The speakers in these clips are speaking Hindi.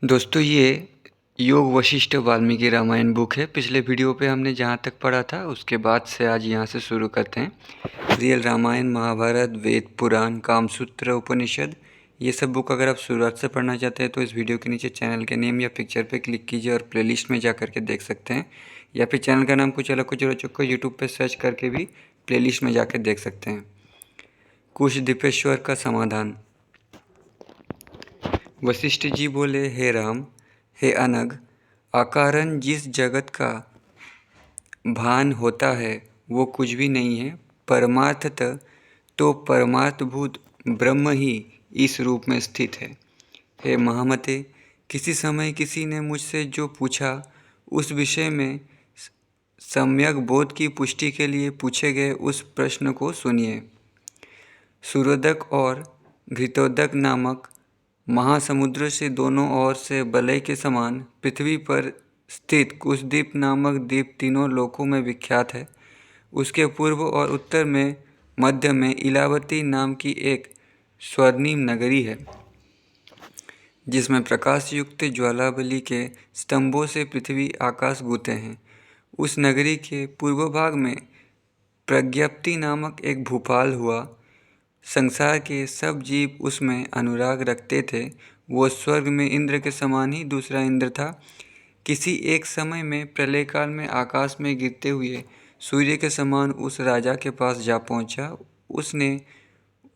दोस्तों ये योग वशिष्ठ वाल्मीकि रामायण बुक है। पिछले वीडियो पे हमने जहाँ तक पढ़ा था उसके बाद से आज यहाँ से शुरू करते हैं। रियल रामायण, महाभारत, वेद, पुराण, कामसूत्र, उपनिषद, ये सब बुक अगर आप शुरुआत से पढ़ना चाहते हैं तो इस वीडियो के नीचे चैनल के नेम या पिक्चर पे क्लिक कीजिए और प्लेलिस्ट में जा करके देख सकते हैं, या फिर चैनल का नाम कुछ अलग कुछ रोचक को यूट्यूब पर सर्च करके भी प्लेलिस्ट में जाकर देख सकते हैं। कुश दीपेश्वर का समाधान। वशिष्ठ जी बोले, हे राम, हे अनग, आकारण जिस जगत का भान होता है वो कुछ भी नहीं है। परमार्थतः तो परमार्थभूत ब्रह्म ही इस रूप में स्थित है। हे महामते, किसी समय किसी ने मुझसे जो पूछा उस विषय में सम्यक बोध की पुष्टि के लिए पूछे गए उस प्रश्न को सुनिए। सूर्योदक और घृतोदक नामक महासमुद्र से दोनों ओर से बलय के समान पृथ्वी पर स्थित कुशद्वीप नामक द्वीप तीनों लोकों में विख्यात है। उसके पूर्व और उत्तर में मध्य में इलावती नाम की एक स्वर्णिम नगरी है, जिसमें प्रकाश युक्त ज्वालाबली के स्तंभों से पृथ्वी आकाश गूंथे हैं। उस नगरी के पूर्व भाग में प्रज्ञप्ति नामक एक भूपाल हुआ। संसार के सब जीव उसमें अनुराग रखते थे। वो स्वर्ग में इंद्र के समान ही दूसरा इंद्र था। किसी एक समय में प्रलय काल में आकाश में गिरते हुए सूर्य के समान उस राजा के पास जा पहुंचा। उसने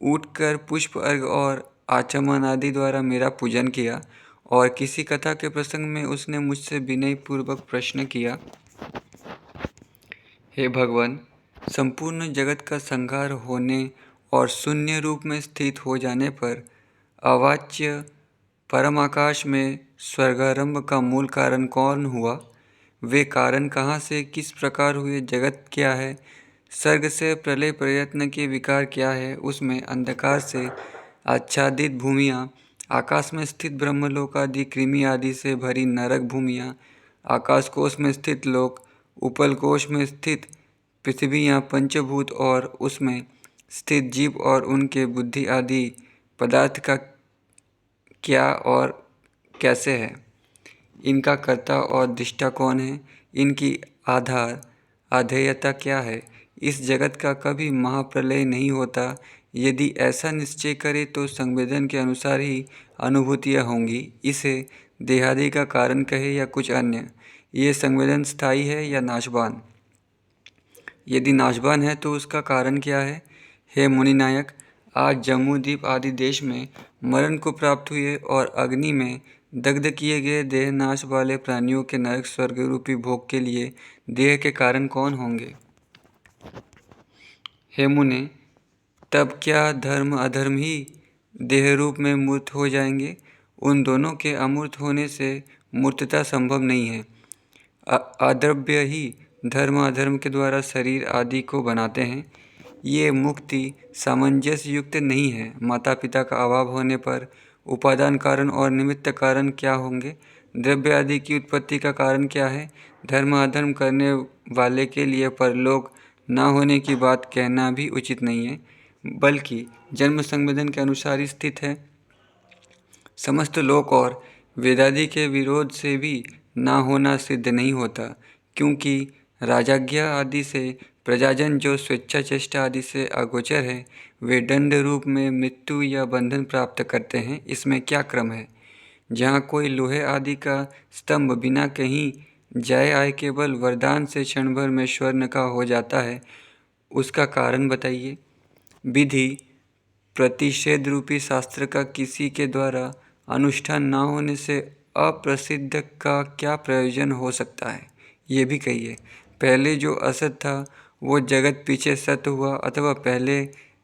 उठकर पुष्प अर्घ और आचमन आदि द्वारा मेरा पूजन किया, और किसी कथा के प्रसंग में उसने मुझसे विनयपूर्वक प्रश्न किया, हे भगवान, संपूर्ण जगत का संहार होने और शून्य रूप में स्थित हो जाने पर अवाच्य परम आकाश में स्वर्गारंभ का मूल कारण कौन हुआ? वे कारण कहाँ से किस प्रकार हुए? जगत क्या है? सर्ग से प्रलय प्रयत्न के विकार क्या है? उसमें अंधकार से आच्छादित भूमियाँ, आकाश में स्थित ब्रह्मलोक आदि कृमि आदि से भरी नरक भूमियाँ, आकाश कोश में स्थित लोक, उपल कोश में स्थित पृथ्वियाँ, पंचभूत और उसमें स्थित जीव और उनके बुद्धि आदि पदार्थ का क्या और कैसे है? इनका कर्ता और दृष्टा कौन है? इनकी आधार अधेयता क्या है? इस जगत का कभी महाप्रलय नहीं होता। यदि ऐसा निश्चय करे तो संवेदन के अनुसार ही अनुभूतियाँ होंगी। इसे देहादि का कारण कहे या कुछ अन्य। ये संवेदन स्थायी है या नाशवान? यदि नाशवान है तो उसका कारण क्या है? हे मुनिनायक, आज जम्बूद्वीप आदि देश में मरण को प्राप्त हुए और अग्नि में दग्ध किए गए देहनाश वाले प्राणियों के नरक स्वर्ग रूपी भोग के लिए देह के कारण कौन होंगे? हे मुने, तब क्या धर्म अधर्म ही देह रूप में मूर्त हो जाएंगे? उन दोनों के अमूर्त होने से मूर्तता संभव नहीं है। अद्रव्य ही धर्म अधर्म के द्वारा शरीर आदि को बनाते हैं। ये मुक्ति सामंजस्य युक्त नहीं है। माता पिता का अभाव होने पर उपादान कारण और निमित्त कारण क्या होंगे? द्रव्य आदि की उत्पत्ति का कारण क्या है? धर्म अधर्म करने वाले के लिए परलोक न होने की बात कहना भी उचित नहीं है, बल्कि जन्म संवेदन के अनुसार ही स्थित है। समस्त लोक और वेदादि के विरोध से भी ना होना सिद्ध नहीं होता, क्योंकि राजाज्ञा आदि से प्रजाजन जो स्वेच्छा चेष्टा आदि से अगोचर है, वे दंड रूप में मृत्यु या बंधन प्राप्त करते हैं। इसमें क्या क्रम है? जहाँ कोई लोहे आदि का स्तंभ बिना कहीं जाए आए केवल वरदान से क्षण भर में स्वर्ण का हो जाता है, उसका कारण बताइए। विधि प्रतिषेध रूपी शास्त्र का किसी के द्वारा अनुष्ठान न होने से अप्रसिद्ध का क्या प्रयोजन हो सकता है? ये भी कहिए। पहले जो असत था वो जगत पीछे सत हुआ, अथवा पहले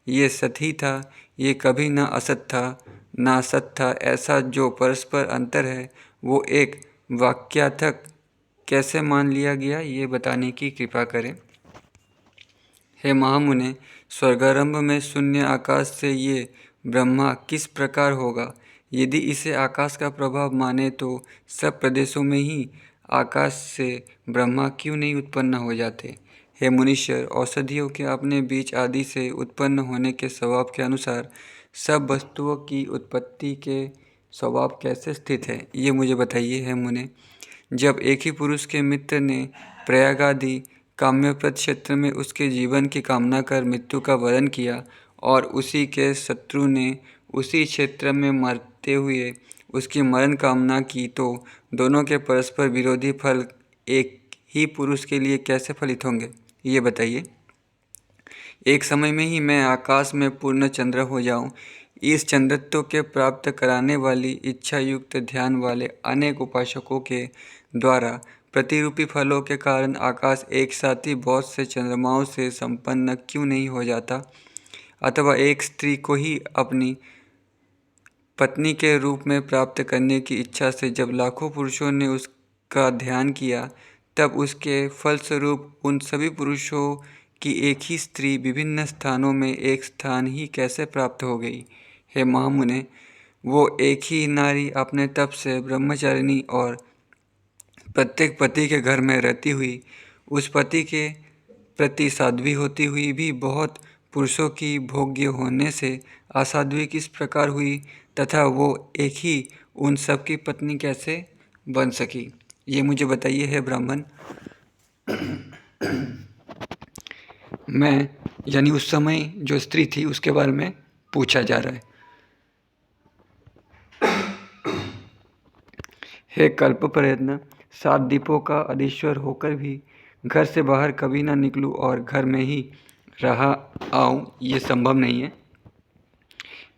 ये सत ही था, ये कभी ना असत था ना सत था। ऐसा जो परस्पर अंतर है वो एक वाक्यार्थक कैसे मान लिया गया, ये बताने की कृपा करें। हे महामुने, स्वर्गारंभ में शून्य आकाश से ये ब्रह्मा किस प्रकार होगा? यदि इसे आकाश का प्रभाव माने तो सब प्रदेशों में ही आकाश से ब्रह्मा क्यों नहीं उत्पन्न हो जाते? हे मुनीश्वर, औषधियों के अपने बीज आदि से उत्पन्न होने के स्वभाव के अनुसार सब वस्तुओं की उत्पत्ति के स्वभाव कैसे स्थित है, ये मुझे बताइए है मुने। जब एक ही पुरुष के मित्र ने प्रयाग आदि काम्यप्रद क्षेत्र में उसके जीवन की कामना कर मृत्यु का वरण किया और उसी के शत्रु ने उसी क्षेत्र में मरते हुए उसकी मरण कामना की, तो दोनों के परस्पर विरोधी फल एक ही पुरुष के लिए कैसे फलित होंगे, ये बताइए। एक समय में ही मैं आकाश में पूर्ण चंद्र हो जाऊं, इस चंद्रत्व के प्राप्त कराने वाली इच्छा युक्त ध्यान वाले अनेक उपासकों के द्वारा प्रतिरूपी फलों के कारण आकाश एक साथ ही बहुत से चंद्रमाओं से संपन्न क्यों नहीं हो जाता, अथवा एक स्त्री को ही अपनी पत्नी के रूप में प्राप्त करने की इच्छा से जब लाखों पुरुषों ने उसका ध्यान किया, तब उसके फलस्वरूप उन सभी पुरुषों की एक ही स्त्री विभिन्न स्थानों में एक स्थान ही कैसे प्राप्त हो गई। हे महामुने, वो एक ही नारी अपने तप से ब्रह्मचारिणी और प्रत्येक पति के घर में रहती हुई उस पति के प्रति साध्वी होती हुई भी बहुत पुरुषों की भोग्य होने से असाध्वी किस प्रकार हुई, तथा वो एक ही उन सब की पत्नी कैसे बन सकी, ये मुझे बताइए है ब्राह्मण। मैं यानी उस समय जो स्त्री थी उसके बारे में पूछा जा रहा है। हे कल्प प्रयत्न, 7 दीपों का अधीश्वर होकर भी घर से बाहर कभी ना निकलूं और घर में ही रहा आऊं, ये संभव नहीं है।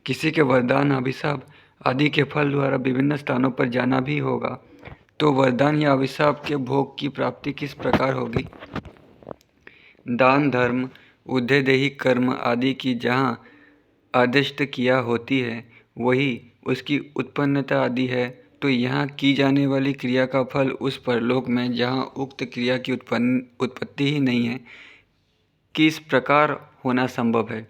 किसी के वरदान अभिशाप आदि के फल द्वारा विभिन्न स्थानों पर जाना भी होगा, तो वरदान या अभिशाप के भोग की प्राप्ति किस प्रकार होगी। दान धर्म उद्देदेहिक कर्म आदि की जहाँ आदिष्ट किया होती है वही उसकी उत्पन्नता आदि है, तो यहाँ की जाने वाली क्रिया का फल उस परलोक में जहाँ उक्त क्रिया की उत्पत्ति ही नहीं है किस प्रकार होना संभव है।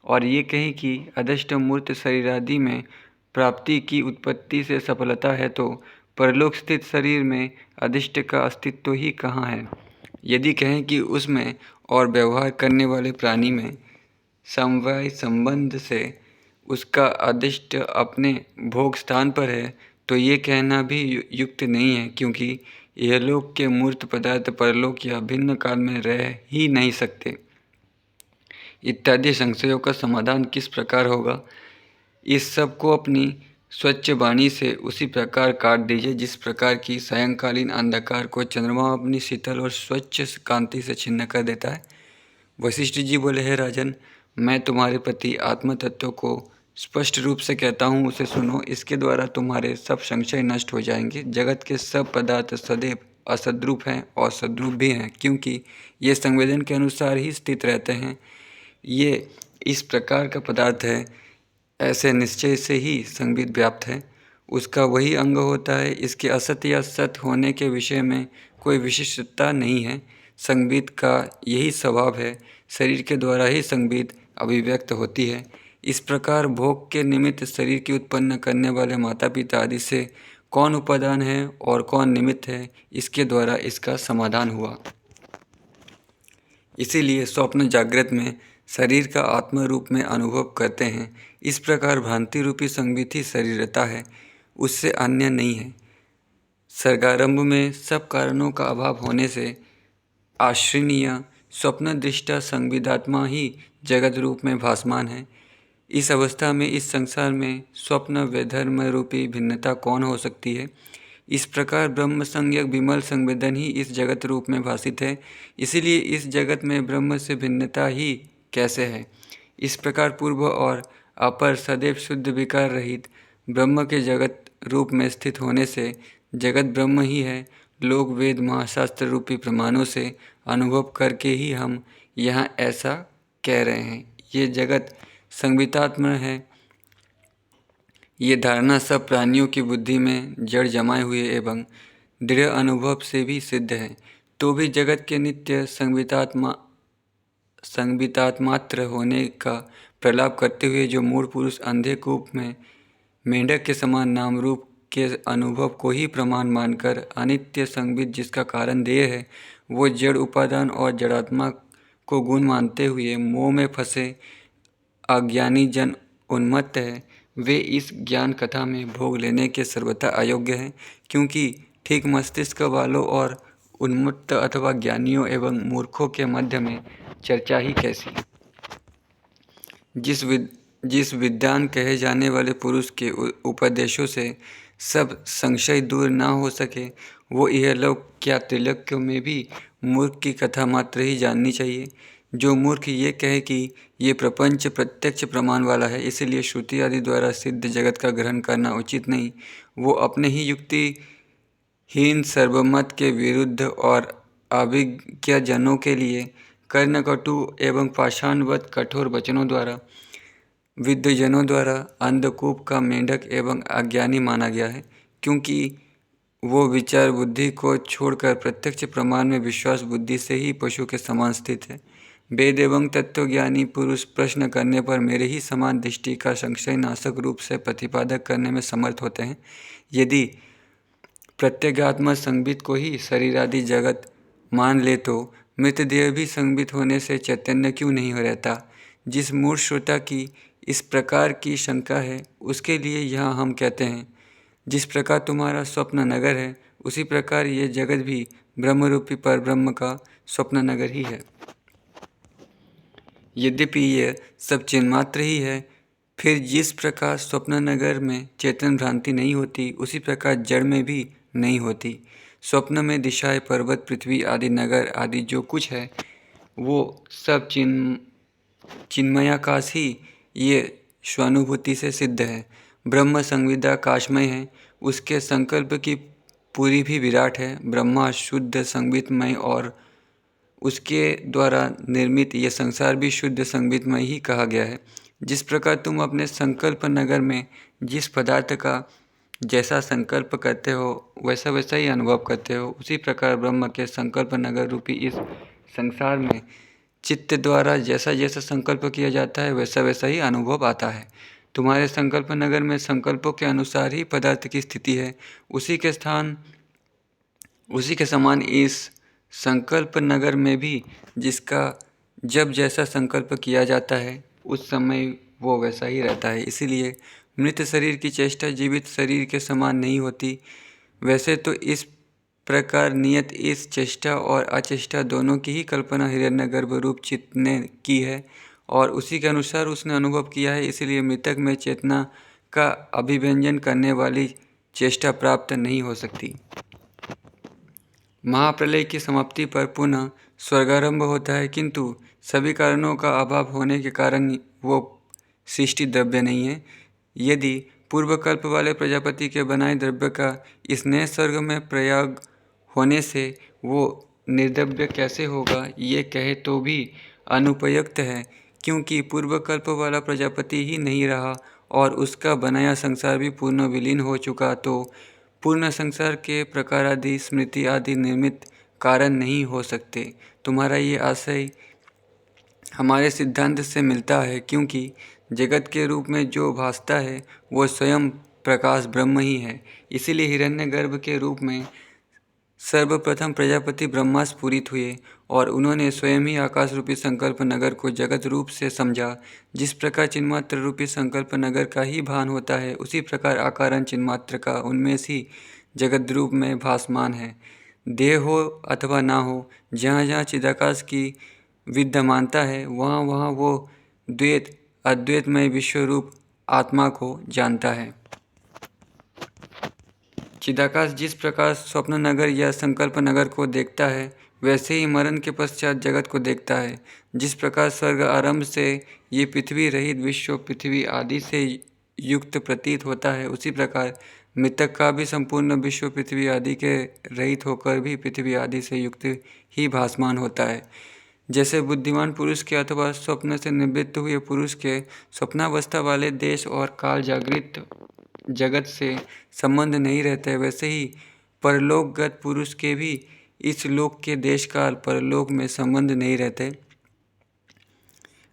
और ये कहें कि अदृष्ट मूर्त शरीर आदि में प्राप्ति की उत्पत्ति से सफलता है, तो परलोक स्थित शरीर में अधिष्ट का अस्तित्व ही कहाँ है। यदि कहें कि उसमें और व्यवहार करने वाले प्राणी में समवाय संबंध से उसका अधिष्ट अपने भोग स्थान पर है, तो ये कहना भी युक्त नहीं है, क्योंकि यह लोक के मूर्त पदार्थ परलोक या भिन्न काल में रह ही नहीं सकते। इत्यादि संशयों का समाधान किस प्रकार होगा, इस सब को अपनी स्वच्छ वाणी से उसी प्रकार काट दीजिए जिस प्रकार की सायंकालीन अंधकार को चंद्रमा अपनी शीतल और स्वच्छ कांति से छिन्न कर देता है। वशिष्ठ जी बोले, हे राजन, मैं तुम्हारे प्रति आत्म तत्व को स्पष्ट रूप से कहता हूँ, उसे सुनो। इसके द्वारा तुम्हारे सब संशय नष्ट हो जाएंगे। जगत के सब पदार्थ सदैव असद्रूप हैं और सद्रूप भी हैं, क्योंकि ये संवेदन के अनुसार ही स्थित रहते हैं। ये इस प्रकार का पदार्थ है, ऐसे निश्चय से ही संबित व्याप्त है, उसका वही अंग होता है। इसके असत या सत होने के विषय में कोई विशिष्टता नहीं है। संबित का यही स्वभाव है, शरीर के द्वारा ही संबित अभिव्यक्त होती है। इस प्रकार भोग के निमित्त शरीर की उत्पन्न करने वाले माता पिता आदि से कौन उपादान है और कौन निमित्त है, इसके द्वारा इसका समाधान हुआ। इसीलिए स्वप्न जागृत में शरीर का आत्म रूप में अनुभव करते हैं। इस प्रकार भ्रांति रूपी संबित ही शरीरता है, उससे अन्य नहीं है। सर्गारंभ में सब कारणों का अभाव होने से आश्रयणीय स्वप्न दृष्टा संविदात्मा ही जगत रूप में भासमान है। इस अवस्था में इस संसार में स्वप्न वैधर्म रूपी भिन्नता कौन हो सकती है। इस प्रकार ब्रह्म संज्ञक विमल संवेदन ही इस जगत रूप में भासित है। इसीलिए इस जगत में ब्रह्म से भिन्नता ही कैसे है। इस प्रकार पूर्व और अपर सदैव शुद्ध विकार रहित ब्रह्म के जगत रूप में स्थित होने से जगत ब्रह्म ही है। लोक वेद महाशास्त्र रूपी प्रमाणों से अनुभव करके ही हम यहाँ ऐसा कह रहे हैं। ये जगत संवितात्म है। ये धारणा सब प्राणियों की बुद्धि में जड़ जमाए हुए एवं दृढ़ अनुभव से भी सिद्ध है। तो भी जगत के नित्य संवितात्मात्र होने का प्रलाप करते हुए जो मूढ़ पुरुष अंधे कूप में मेंढक के समान नाम रूप के अनुभव को ही प्रमाण मानकर अनित्य संबित जिसका कारण देह है, वो जड़ उपादान और जड़ात्मा को गुण मानते हुए मोह में फंसे अज्ञानी जन उन्मत्त है। वे इस ज्ञान कथा में भोग लेने के सर्वथा अयोग्य हैं, क्योंकि ठीक मस्तिष्क वालों और उन्मत्त अथवा ज्ञानियों एवं मूर्खों के मध्य में चर्चा ही कैसी। जिस विद्वान कहे जाने वाले पुरुष के उपदेशों से सब संशय दूर न हो सके, वो इहलोक क्या त्रिलोक्यों में भी मूर्ख की कथा मात्र ही जाननी चाहिए। जो मूर्ख ये कहे कि ये प्रपंच प्रत्यक्ष प्रमाण वाला है, इसलिए श्रुति आदि द्वारा सिद्ध जगत का ग्रहण करना उचित नहीं, वो अपने ही युक्तिहीन सर्वमत के विरुद्ध और अभिज्ञजनों के लिए कर्णकटु एवं पाषाणवत् कठोर वचनों द्वारा विद्वजनों द्वारा अंधकूप का मेंढक एवं अज्ञानी माना गया है, क्योंकि वो विचार बुद्धि को छोड़कर प्रत्यक्ष प्रमाण में विश्वास बुद्धि से ही पशु के समान स्थित है। वेद एवं तत्वज्ञानी पुरुष प्रश्न करने पर मेरे ही समान दृष्टि का संशय नाशक रूप से प्रतिपादक करने में समर्थ होते हैं। यदि प्रत्यगात्मा संबित को ही शरीर आदि जगत मान ले तो मृतदेह भी संबित होने से चैतन्य क्यों नहीं हो रहता। जिस मूर्ख श्रोता की इस प्रकार की शंका है, उसके लिए यहाँ हम कहते हैं, जिस प्रकार तुम्हारा स्वप्न नगर है, उसी प्रकार ये जगत भी ब्रह्मरूपी परब्रह्म का स्वप्न नगर ही है। यद्यपि यह सब चिन्मात्र ही है, फिर जिस प्रकार स्वप्न नगर में चेतन भ्रांति नहीं होती, उसी प्रकार जड़ में भी नहीं होती। स्वप्न में दिशाएं, पर्वत, पृथ्वी आदि नगर आदि जो कुछ है, वो सब चिन्मयाकाश ही ये स्वानुभूति से सिद्ध है। ब्रह्म संविदा काशमय है, उसके संकल्प की पूरी भी विराट है। ब्रह्मा शुद्ध संवितमय और उसके द्वारा निर्मित यह संसार भी शुद्ध संवितमय ही कहा गया है। जिस प्रकार तुम अपने संकल्प नगर में जिस पदार्थ का जैसा संकल्प करते हो, वैसा वैसा ही अनुभव करते हो, उसी प्रकार ब्रह्म के संकल्प नगर रूपी इस संसार में चित्त द्वारा जैसा जैसा संकल्प किया जाता है, वैसा वैसा ही अनुभव आता है। तुम्हारे संकल्प नगर में संकल्पों के अनुसार ही पदार्थ की स्थिति है। उसी के समान इस संकल्प नगर में भी जिसका जब जैसा संकल्प किया जाता है, उस समय वो वैसा ही रहता है। इसीलिए मृत शरीर की चेष्टा जीवित शरीर के समान नहीं होती। वैसे तो इस प्रकार नियत इस चेष्टा और अचेष्टा दोनों की ही कल्पना हिरण्यगर्भ रूप चित्त ने की है और उसी के अनुसार उसने अनुभव किया है। इसलिए मृतक में चेतना का अभिव्यंजन करने वाली चेष्टा प्राप्त नहीं हो सकती। महाप्रलय की समाप्ति पर पुनः स्वर्गारंभ होता है, किंतु सभी कारणों का अभाव होने के कारण वो सृष्टि द्रव्य नहीं है। यदि पूर्वकल्प वाले प्रजापति के बनाए द्रव्य का इस नए स्वर्ग में प्रयोग होने से वो निर्द्रव्य कैसे होगा, ये कहे तो भी अनुपयुक्त है, क्योंकि पूर्वकल्प वाला प्रजापति ही नहीं रहा और उसका बनाया संसार भी पूर्ण विलीन हो चुका, तो पूर्ण संसार के प्रकार आदि स्मृति आदि निर्मित कारण नहीं हो सकते। तुम्हारा ये आशय हमारे सिद्धांत से मिलता है, क्योंकि जगत के रूप में जो भासता है वो स्वयं प्रकाश ब्रह्म ही है। इसीलिए हिरण्यगर्भ के रूप में सर्वप्रथम प्रजापति ब्रह्मा स्फुरित हुए और उन्होंने स्वयं ही आकाश रूपी संकल्प नगर को जगत रूप से समझा। जिस प्रकार चिन्मात्र रूपी संकल्प नगर का ही भान होता है, उसी प्रकार आकारण चिन्मात्र का उनमें ही जगत रूप में भासमान है। देह हो अथवा ना हो, जहाँ जहाँ चिदाकाश की विद्यमानता है, वहाँ वहाँ वो द्वैत अद्वैतमय विश्व रूप आत्मा को जानता है। चिदाकाश जिस प्रकार स्वप्न नगर या संकल्प नगर को देखता है, वैसे ही मरण के पश्चात जगत को देखता है। जिस प्रकार स्वर्ग आरंभ से ये पृथ्वी रहित विश्व पृथ्वी आदि से युक्त प्रतीत होता है, उसी प्रकार मृतक का भी संपूर्ण विश्व पृथ्वी आदि के रहित होकर भी पृथ्वी आदि से युक्त ही भासमान होता है। जैसे बुद्धिमान पुरुष के अथवा स्वप्न से निवृत्त हुए पुरुष के स्वप्नावस्था वाले देश और काल जागृत जगत से संबंध नहीं रहते, वैसे ही परलोकगत पुरुष के भी इस लोक के देश काल परलोक में संबंध नहीं रहते।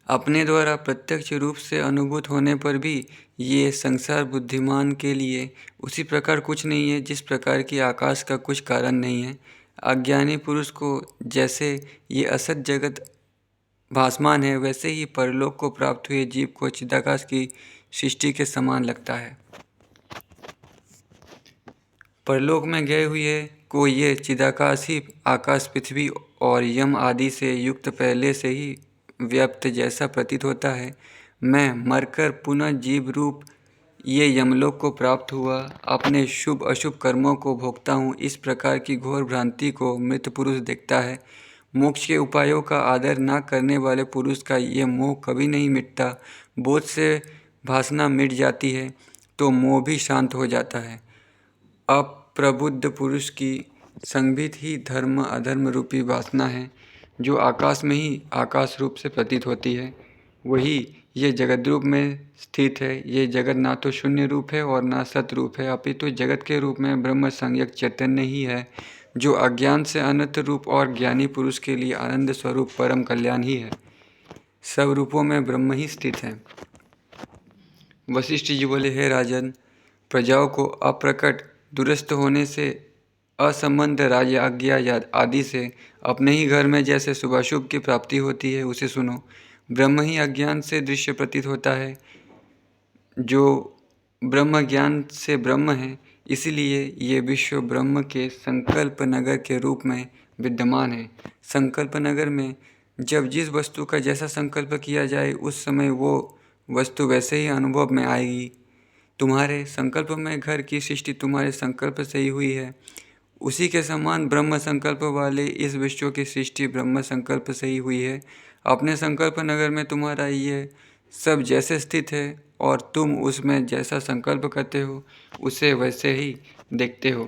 अपने द्वारा प्रत्यक्ष रूप से अनुभूत होने पर भी ये संसार बुद्धिमान के लिए उसी प्रकार कुछ नहीं है, जिस प्रकार की आकाश का कुछ कारण नहीं है। अज्ञानी पुरुष को जैसे ये असत जगत भासमान है, वैसे ही परलोक को प्राप्त हुए जीव को चिदाकाश की सृष्टि के समान लगता है। परलोक में गए हुए को ये चिदाकाश ही आकाश, पृथ्वी और यम आदि से युक्त पहले से ही व्याप्त जैसा प्रतीत होता है। मैं मरकर पुनः जीव रूप ये यमलोक को प्राप्त हुआ, अपने शुभ अशुभ कर्मों को भोगता हूँ। इस प्रकार की घोर भ्रांति को मृत पुरुष देखता है। मोक्ष के उपायों का आदर न करने वाले पुरुष का ये मोह कभी नहीं मिटता। बोध से भासना मिट जाती है तो मोह भी शांत हो जाता है। अप्रबुद्ध पुरुष की संबित ही धर्म अधर्म रूपी वासना है, जो आकाश में ही आकाश रूप से प्रतीत होती है। वही ये जगत रूप में स्थित है। ये जगत ना तो शून्य रूप है और ना सत रूप है, अपितु जगत के रूप में ब्रह्म संज्ञक चैतन्य ही है, जो अज्ञान से अनंत रूप और ज्ञानी पुरुष के लिए आनंद स्वरूप परम कल्याण ही है। सब रूपों में ब्रह्म ही स्थित है। वशिष्ठ जी बोले, हे राजन, प्रजाओं को अप्रकट दूरस्थ होने से, असंबद्ध राज्य आज्ञा आदि से अपने ही घर में जैसे शुभाशुभ की प्राप्ति होती है, उसे सुनो। ब्रह्म ही अज्ञान से दृश्य प्रतीत होता है, जो ब्रह्म ज्ञान से ब्रह्म है, इसलिए ये विश्व ब्रह्म के संकल्प नगर के रूप में विद्यमान है। संकल्प नगर में जब जिस वस्तु का जैसा संकल्प किया जाए, उस समय वो वस्तु वैसे ही अनुभव में आएगी। तुम्हारे संकल्प में घर की सृष्टि तुम्हारे संकल्प से ही हुई है, उसी के समान ब्रह्म संकल्प वाले इस विश्व की सृष्टि ब्रह्म संकल्प से ही हुई है। अपने संकल्प नगर में तुम्हारा ये सब जैसे स्थित है और तुम उसमें जैसा संकल्प करते हो, उसे वैसे ही देखते हो।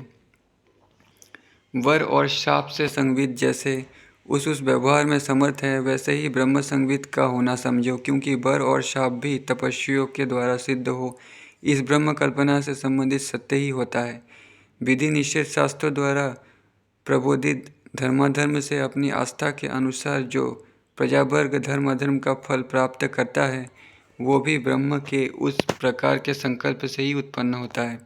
वर और शाप से संवित जैसे उस व्यवहार में समर्थ है, वैसे ही ब्रह्म संवित का होना समझो, क्योंकि वर और शाप भी तपस्वियों के द्वारा सिद्ध हो इस ब्रह्म कल्पना से संबंधित सत्य ही होता है। विधि निषेध शास्त्रों द्वारा प्रबोधित धर्माधर्म से अपनी आस्था के अनुसार जो प्रजावर्ग धर्म अधर्म का फल प्राप्त करता है, वो भी ब्रह्म के उस प्रकार के संकल्प से ही उत्पन्न होता है।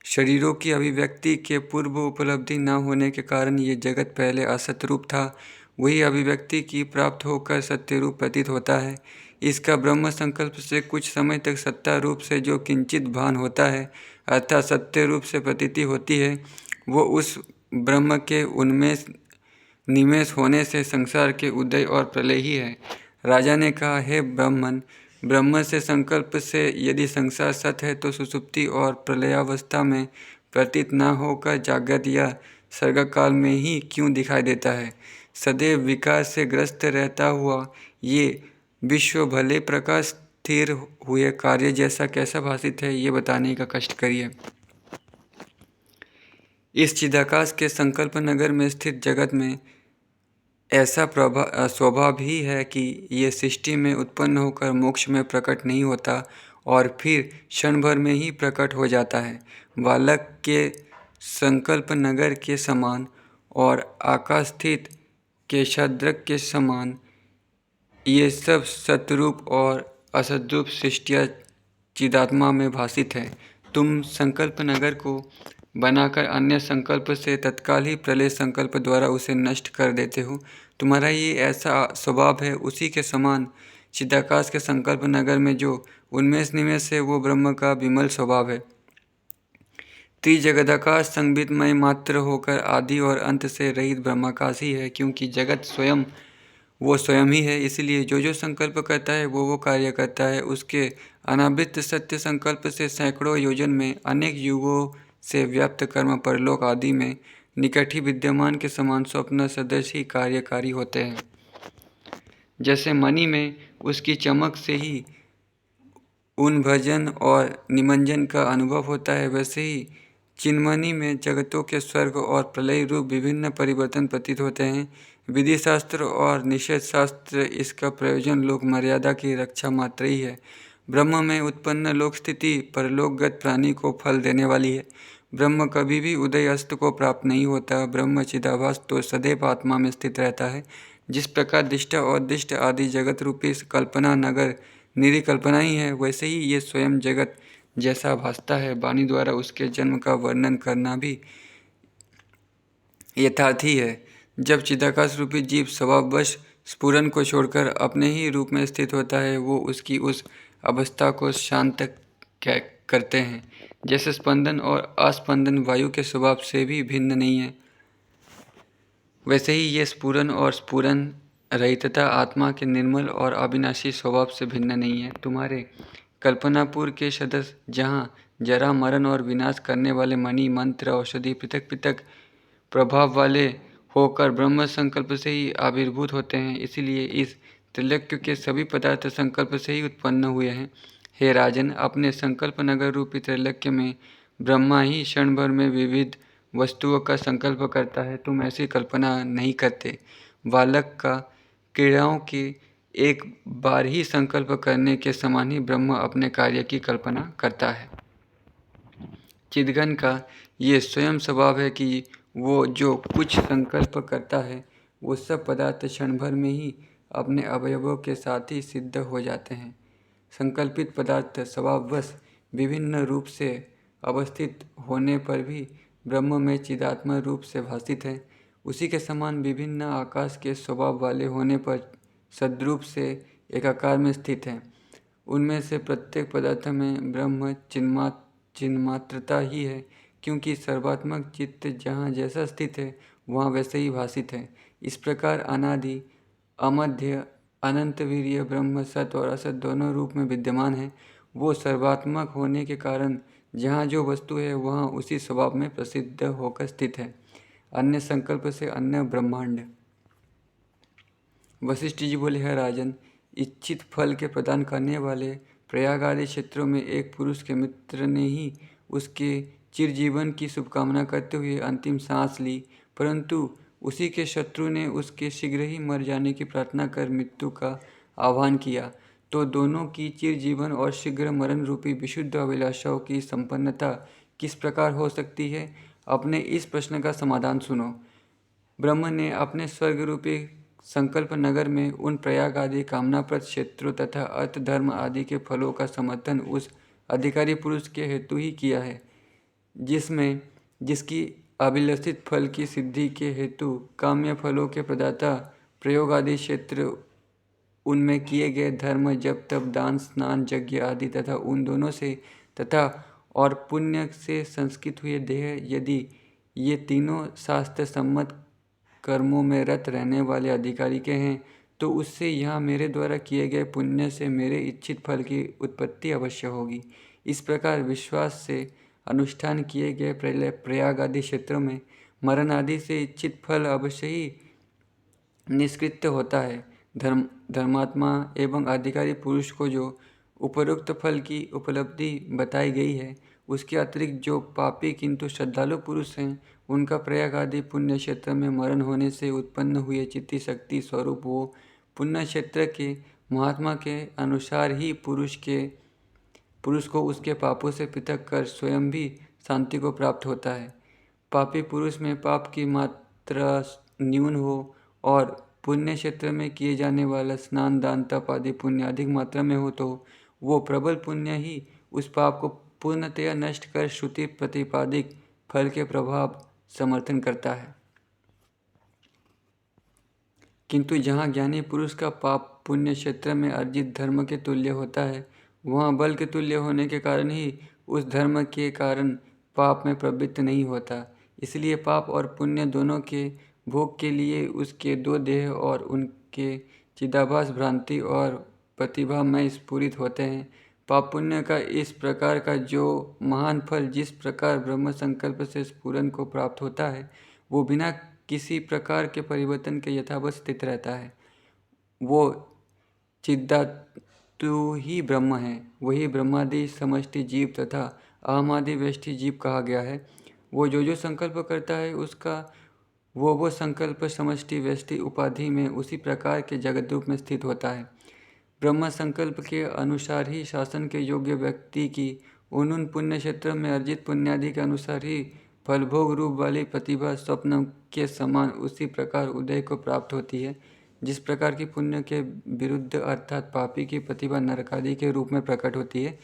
शरीरों की अभिव्यक्ति के पूर्व उपलब्धि न होने के कारण ये जगत पहले असत रूप था, वही अभिव्यक्ति की प्राप्त होकर सत्य रूप प्रतीत होता है। इसका ब्रह्म संकल्प से कुछ समय तक सत्ता रूप से जो किंचित भान होता है, अर्थात सत्य रूप से प्रतीति होती है, वो उस ब्रह्म के उन्मेष निमेष होने से संसार के उदय और प्रलय ही है। राजा ने कहा, हे ब्राह्मण, ब्रह्म से संकल्प से यदि संसार सत है तो सुषुप्ति और प्रलयावस्था में प्रतीत न होकर जागृत या सर्गकाल में ही क्यों दिखाई देता है? सदैव विकार से ग्रस्त रहता हुआ ये विश्व भले प्रकाश स्थिर हुए कार्य जैसा कैसा भाषित है, ये बताने का कष्ट करिए। इस चिदाकाश के संकल्प नगर में स्थित जगत में ऐसा स्वभाव ही है कि ये सृष्टि में उत्पन्न होकर मोक्ष में प्रकट नहीं होता और फिर क्षण भर में ही प्रकट हो जाता है। बालक के संकल्प नगर के समान और आकाश स्थित केशाद्रक के समान ये सब सतरूप और असद्रूप सृष्टियाँ चिदात्मा में भाषित है। तुम संकल्प नगर को बनाकर अन्य संकल्प से तत्काल ही प्रलय संकल्प द्वारा उसे नष्ट कर देते हो। तुम्हारा ये ऐसा स्वभाव है, उसी के समान चिदाकाश के संकल्प नगर में जो उन्मेष निमेष है, वो ब्रह्म का विमल स्वभाव है। त्रिजगदाकाश संबितमय मात्र होकर आदि और अंत से रहित ब्रह्माकाश ही है, क्योंकि जगत स्वयं वो स्वयं ही है, इसलिए जो जो संकल्प करता है वो कार्य करता है। उसके अनावृत सत्य संकल्प से सैकड़ों योजन में अनेक युगों से व्याप्त कर्म परलोक आदि में निकट ही विद्यमान के समान स्वप्न सदृश ही कार्यकारी होते हैं। जैसे मणि में उसकी चमक से ही उन भजन और निमंजन का अनुभव होता है, वैसे ही चिन्मणि में जगतों के स्वर्ग और प्रलय रूप विभिन्न परिवर्तन प्रतीत होते हैं। विधि शास्त्र और निषेध शास्त्र इसका प्रयोजन लोक मर्यादा की रक्षा मात्र ही है। ब्रह्म में उत्पन्न लोक स्थिति परलोकगत प्राणी को फल देने वाली है। ब्रह्म कभी भी उदय अस्त को प्राप्त नहीं होता। ब्रह्म चिदाभास तो सदैव आत्मा में स्थित रहता है। जिस प्रकार दिष्ट और दिष्ट आदि जगत रूपी कल्पना नगर निरी कल्पना ही है, वैसे ही ये स्वयं जगत जैसा भासता है। वाणी द्वारा उसके जन्म का वर्णन करना भी यथार्थ ही है। जब चिदाकाश रूपी जीव स्वभाववश स्फुरन को छोड़कर अपने ही रूप में स्थित होता है, वो उसकी उस अवस्था को शांत करते हैं। जैसे स्पंदन और अस्पंदन वायु के स्वभाव से भी भिन्न नहीं है, वैसे ही ये स्फुरन और स्फुरन रहितता आत्मा के निर्मल और अविनाशी स्वभाव से भिन्न नहीं है। तुम्हारे कल्पनापुर के सदस्य जहाँ जरा मरण और विनाश करने वाले मणि मंत्र औषधि पृथक पृथक प्रभाव वाले होकर ब्रह्म संकल्प से ही आविर्भूत होते हैं, इसीलिए इस त्रैलोक्य के सभी पदार्थ संकल्प से ही उत्पन्न हुए हैं। हे राजन, अपने संकल्प नगर रूपी त्रैलोक्य में ब्रह्मा ही क्षण भर में विविध वस्तुओं का संकल्प करता है। तुम ऐसी कल्पना नहीं करते। बालक का क्रीड़ाओं के एक बार ही संकल्प करने के समान ही ब्रह्म अपने कार्य की कल्पना करता है। चिदघन का ये स्वयं स्वभाव है कि वो जो कुछ संकल्प करता है वो सब पदार्थ क्षण भर में ही अपने अवयवों के साथ ही सिद्ध हो जाते हैं। संकल्पित पदार्थ स्वभाववश विभिन्न रूप से अवस्थित होने पर भी ब्रह्म में चिदात्मा रूप से भासित है। उसी के समान विभिन्न आकाश के स्वभाव वाले होने पर सद्रूप से एकाकार में स्थित है। उनमें से प्रत्येक पदार्थ में ब्रह्म चिन्मात्रता ही है, क्योंकि सर्वात्मक चित्त जहाँ जैसा स्थित है वहाँ वैसे ही भासित है। इस प्रकार अनादि अमध्य अनंत वीर्य ब्रह्म सत और असत दोनों रूप में विद्यमान है। वो सर्वात्मक होने के कारण जहाँ जो वस्तु है वहाँ उसी स्वभाव में प्रसिद्ध होकर स्थित है। अन्य संकल्प से अन्य ब्रह्मांड। वशिष्ठ जी बोले, है राजन, इच्छित फल के प्रदान करने वाले प्रयाग आदि क्षेत्रों में एक पुरुष के मित्र ने ही उसके चिरजीवन की शुभकामना करते हुए अंतिम सांस ली, परंतु उसी के शत्रु ने उसके शीघ्र ही मर जाने की प्रार्थना कर मृत्यु का आह्वान किया। तो दोनों की चिरजीवन और शीघ्र मरण रूपी विशुद्ध अभिलाषाओं की संपन्नता किस प्रकार हो सकती है? अपने इस प्रश्न का समाधान सुनो। ब्रह्म ने अपने स्वर्ग रूपी संकल्प नगर में उन प्रयाग आदि कामनाप्रद क्षेत्रों तथा अर्थ धर्म आदि के फलों का समर्थन उस अधिकारी पुरुष के हेतु ही किया है, जिसकी अभिलषित फल की सिद्धि के हेतु काम्य फलों के प्रदाता प्रयोग आदि क्षेत्र, उनमें किए गए धर्म जप तप दान स्नान यज्ञ आदि तथा उन दोनों से तथा और पुण्य से संस्कृत हुए देह, यदि ये तीनों शास्त्र सम्मत कर्मों में रत रहने वाले अधिकारी के हैं, तो उससे यहाँ मेरे द्वारा किए गए पुण्य से मेरे इच्छित फल की उत्पत्ति अवश्य होगी। इस प्रकार विश्वास से अनुष्ठान किए गए प्रयाग आदि क्षेत्रों में मरण आदि से इच्छित फल अवश्य ही निष्कृत होता है। धर्मात्मा एवं अधिकारी पुरुष को जो उपरोक्त फल की उपलब्धि बताई गई है, उसके अतिरिक्त जो पापी किंतु श्रद्धालु पुरुष हैं, उनका प्रयाग आदि पुण्य क्षेत्र में मरण होने से उत्पन्न हुए चित्ती शक्ति स्वरूप वो पुण्य क्षेत्र के महात्मा के अनुसार ही पुरुष को उसके पापों से पृथक कर स्वयं भी शांति को प्राप्त होता है। पापी पुरुष में पाप की मात्रा न्यून हो और पुण्य क्षेत्र में किए जाने वाला स्नान दान तप आदि पुण्य अधिक मात्रा में हो, तो वो प्रबल पुण्य ही उस पाप को पूर्णतया नष्ट कर श्रुति प्रतिपादित फल के प्रभाव समर्थन करता है। किंतु जहाँ ज्ञानी पुरुष का पाप पुण्य क्षेत्र में अर्जित धर्म के तुल्य होता है, वहाँ बल के तुल्य होने के कारण ही उस धर्म के कारण पाप में प्रवृत्त नहीं होता। इसलिए पाप और पुण्य दोनों के भोग के लिए उसके दो देह और उनके चिदाभास भ्रांति और प्रतिभा में स्फुरित होते हैं। पाप पुण्य का इस प्रकार का जो महान फल जिस प्रकार ब्रह्म संकल्प से स्फुरन को प्राप्त होता है, वो बिना किसी प्रकार के परिवर्तन के यथावत स्थित रहता है। वो चिद्धातु ही ब्रह्म है। वही ब्रह्मादि समष्टि जीव तथा अहमादि व्यष्टि जीव कहा गया है। वो जो संकल्प करता है उसका वो संकल्प समष्टि व्यष्टि उपाधि में उसी प्रकार के जगत रूप में स्थित होता है। ब्रह्म संकल्प के अनुसार ही शासन के योग्य व्यक्ति की उन पुण्य क्षेत्र में अर्जित पुण्यादि के अनुसार ही फलभोग रूप वाली प्रतिभा स्वप्न के समान उसी प्रकार उदय को प्राप्त होती है। जिस प्रकार की पुण्य के विरुद्ध अर्थात पापी की प्रतिभा नरकादि के रूप में प्रकट होती है।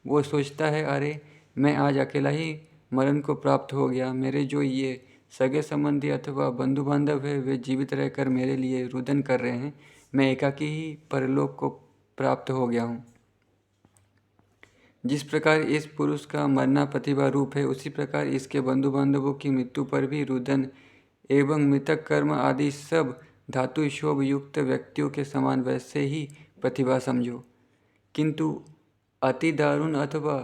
वो सोचता है, अरे मैं आज अकेला ही मरण को प्राप्त हो गया, मेरे जो ये सगे संबंधी अथवा बंधु बांधव है वे जीवित रहकर मेरे लिए रुदन कर रहे हैं, मैं एकाकी ही परलोक को प्राप्त हो गया हूँ। जिस प्रकार इस पुरुष का मरना प्रतिभा रूप है, उसी प्रकार इसके बंधु बांधवों की मृत्यु पर भी रुदन एवं मृतक कर्म आदि सब धातु शोभ युक्त व्यक्तियों के समान वैसे ही प्रतिभा समझो। किंतु अति दारुण अथवा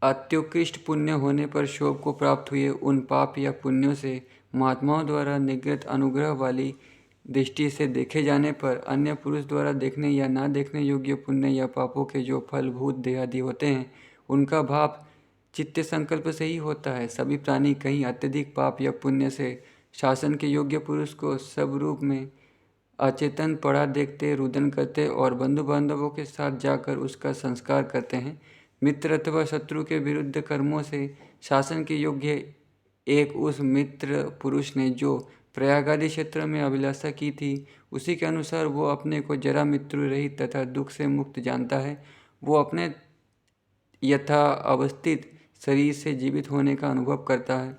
अत्युत्कृष्ट पुण्य होने पर शोभ को प्राप्त हुए उन पाप या पुण्यों से महात्माओं द्वारा निगृहित अनुग्रह वाली दृष्टि से देखे जाने पर अन्य पुरुष द्वारा देखने या ना देखने योग्य पुण्य या पापों के जो फलभूत देहादि होते हैं, उनका भाव चित्त संकल्प से ही होता है। सभी प्राणी कहीं अत्यधिक पाप या पुण्य से शासन के योग्य पुरुष को सब रूप में अचेतन पड़ा देखते, रुदन करते और बंधु बांधवों के साथ जाकर उसका संस्कार करते हैं। मित्र अथवा शत्रु के विरुद्ध कर्मों से शासन के योग्य एक उस मित्र पुरुष ने जो प्रयाग आदि क्षेत्र में अभिलाषा की थी, उसी के अनुसार वो अपने को जरा मृत्यु रहित तथा दुख से मुक्त जानता है। वो अपने यथा अवस्थित शरीर से जीवित होने का अनुभव करता है।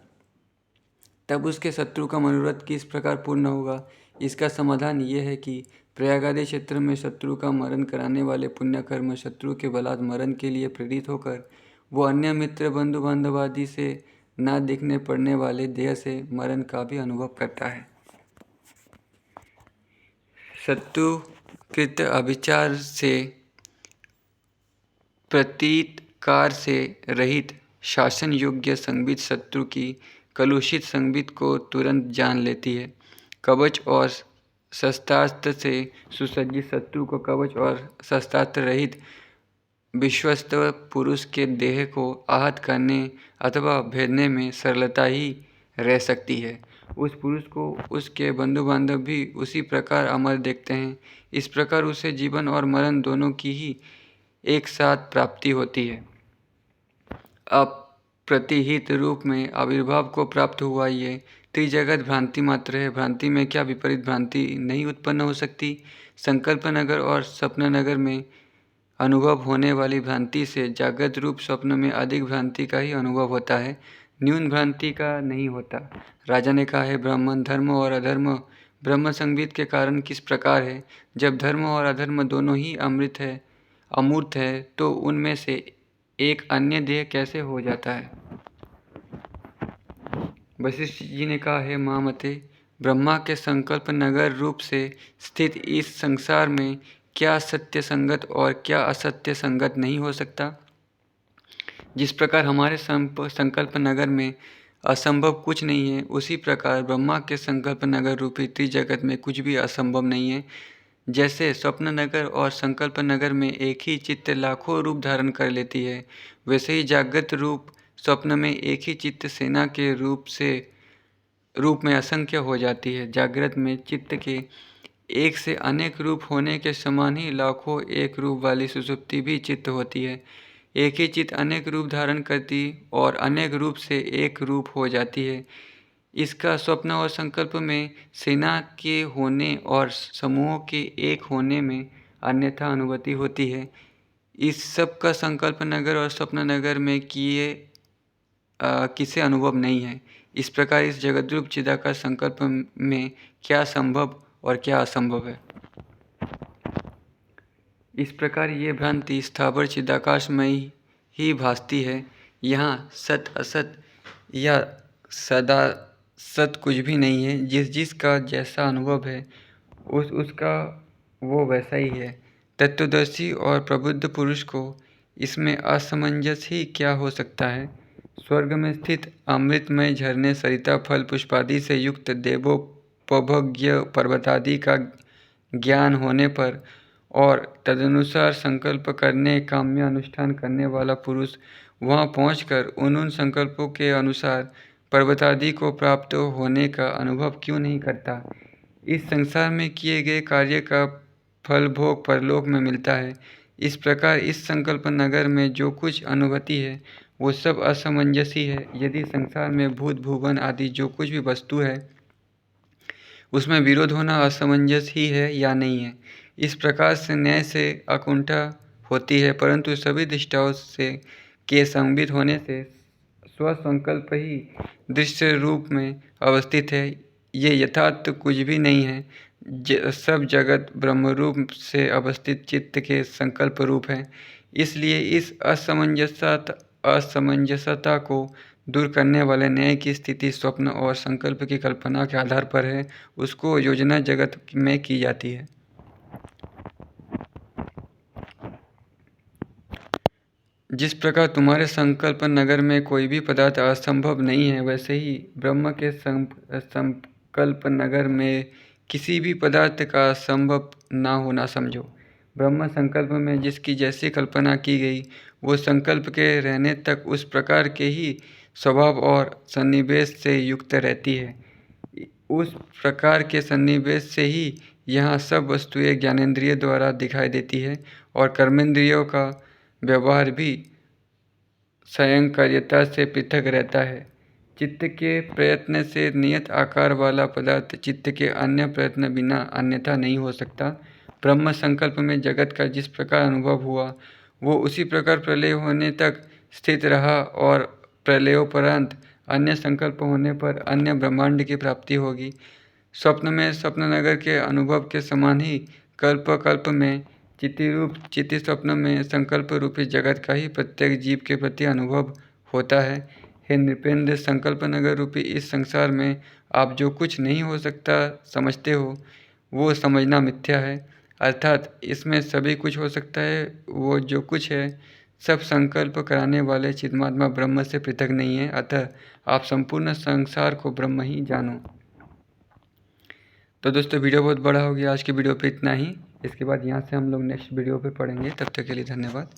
तब उसके शत्रु का मनोरथ किस प्रकार पूर्ण होगा? इसका समाधान ये है कि प्रयाग आदि क्षेत्र में शत्रु का मरण कराने वाले पुण्य कर्म शत्रु के बलात् मरण के लिए प्रेरित होकर वो अन्य मित्र बंधु बांधव आदि से ना दिखने पड़ने वाले देह से मरण का भी अनुभव करता है। शत्रुकृत अभिचार से प्रतीतकार से रहित शासन योग्य संबित शत्रु की कलुषित संबित को तुरंत जान लेती है। कवच और शस्त्रास्त्र से सुसज्जित शत्रु को कवच और शस्त्रास्त्र रहित विश्वस्त पुरुष के देह को आहत करने अथवा भेदने में सरलता ही रह सकती है। उस पुरुष को उसके बंधु बांधव भी उसी प्रकार अमर देखते हैं। इस प्रकार उसे जीवन और मरण दोनों की ही एक साथ प्राप्ति होती है। अप्रतिहित रूप में आविर्भाव को प्राप्त हुआ ये त्रिजगत भ्रांति मात्र है। भ्रांति में क्या विपरीत भ्रांति नहीं उत्पन्न हो सकती? संकल्प नगर और स्वप्न नगर में अनुभव होने वाली भ्रांति से जागृत रूप स्वप्न में अधिक भ्रांति का ही अनुभव होता है, न्यून भ्रांति का नहीं होता। राजा ने कहा है, ब्राह्मण धर्म और अधर्म ब्रह्म संगीत के कारण किस प्रकार है? जब धर्म और अधर्म दोनों ही अमूर्त है तो उनमें से एक अन्य देह कैसे हो जाता है? वशिष्ठ जी ने कहा है, महामते, ब्रह्मा के संकल्प नगर रूप से स्थित इस संसार में क्या सत्य संगत और क्या असत्य संगत नहीं हो सकता? जिस प्रकार हमारे संकल्प नगर में असंभव कुछ नहीं है, उसी प्रकार ब्रह्मा के संकल्प नगर रूपी त्रिजगत में कुछ भी असंभव नहीं है। जैसे स्वप्न नगर और संकल्प नगर में एक ही चित्त लाखों रूप धारण कर लेती है, वैसे ही जागृत रूप स्वप्न में एक ही चित्त सेना के रूप में असंख्य हो जाती है। जागृत में चित्त के एक से अनेक रूप होने के समान ही लाखों एक रूप वाली सुषुप्ति भी चित्त होती है। एक ही चित्त अनेक रूप धारण करती और अनेक रूप से एक रूप हो जाती है। इसका स्वप्न और संकल्प में सेना के होने और समूहों के एक होने में अन्यथा अनुभूति होती है। इस सब का संकल्प नगर और स्वप्न नगर में किसे अनुभव नहीं है। इस प्रकार इस जगद्रूप चिदाकाश संकल्प में क्या संभव और क्या असंभव है? इस प्रकार ये भ्रांति स्थावर चिदाकाश में ही भासती है। यहाँ सत असत या सदा सत कुछ भी नहीं है। जिसका जैसा अनुभव है उसका वो वैसा ही है। तत्वदर्शी और प्रबुद्ध पुरुष को इसमें असमंजस ही क्या हो सकता है? स्वर्ग में स्थित अमृतमय झरने, सरिता, फल पुष्पादि से युक्त देवोपभोग्य पर्वतादि का ज्ञान होने पर और तदनुसार संकल्प करने काम्य अनुष्ठान करने वाला पुरुष वहाँ पहुंचकर उन संकल्पों के अनुसार पर्वतादि को प्राप्त होने का अनुभव क्यों नहीं करता? इस संसार में किए गए कार्य का फल भोग परलोक में मिलता है। इस प्रकार इस संकल्प नगर में जो कुछ अनुभूति है वो सब असमंजसी है। यदि संसार में भूत भुवन आदि जो कुछ भी वस्तु है उसमें विरोध होना असमंजस ही है या नहीं है? इस प्रकार से न्याय से अकुंठा होती है, परंतु सभी दृष्टाओं से के संबित होने से स्वसंकल्प ही दृश्य रूप में अवस्थित है। ये यथार्थ कुछ भी नहीं है। सब जगत ब्रह्मरूप से अवस्थित चित्त के संकल्प रूप है। इसलिए इस असमंजसता को दूर करने वाले न्याय की स्थिति स्वप्न और संकल्प की कल्पना के आधार पर है, उसको योजना जगत में की जाती है। जिस प्रकार तुम्हारे संकल्प नगर में कोई भी पदार्थ असंभव नहीं है, वैसे ही ब्रह्म के संकल्प नगर में किसी भी पदार्थ का संभव ना होना समझो। ब्रह्म संकल्प में जिसकी जैसी कल्पना की गई, वो संकल्प के रहने तक उस प्रकार के ही स्वभाव और सन्निवेश से युक्त रहती है। उस प्रकार के सन्निवेश से ही यहाँ सब वस्तुएं ज्ञानेंद्रिय द्वारा दिखाई देती है और कर्मेंद्रियों का व्यवहार भी स्वयंकार्यता से पृथक रहता है। चित्त के प्रयत्न से नियत आकार वाला पदार्थ चित्त के अन्य प्रयत्न बिना अन्यथा नहीं हो सकता। ब्रह्म संकल्प में जगत का जिस प्रकार अनुभव हुआ, वो उसी प्रकार प्रलय होने तक स्थित रहा और प्रलयोपरांत अन्य संकल्प होने पर अन्य ब्रह्मांड की प्राप्ति होगी। स्वप्न में स्वप्ननगर के अनुभव के समान ही कल्प कल्प में चिति स्वप्न में संकल्प रूपी जगत का ही प्रत्येक जीव के प्रति अनुभव होता है। हे नृपेंद्र, संकल्प नगर रूपी इस संसार में आप जो कुछ नहीं हो सकता समझते हो, वो समझना मिथ्या है। अर्थात इसमें सभी कुछ हो सकता है। वो जो कुछ है सब संकल्प कराने वाले चिन्मात्मा ब्रह्म से पृथक नहीं है। अतः आप संपूर्ण संसार को ब्रह्म ही जानो। तो दोस्तों, वीडियो बहुत बड़ा हो गया। आज की वीडियो पे इतना ही। इसके बाद यहाँ से हम लोग नेक्स्ट वीडियो पे पढ़ेंगे। तब तक के लिए धन्यवाद।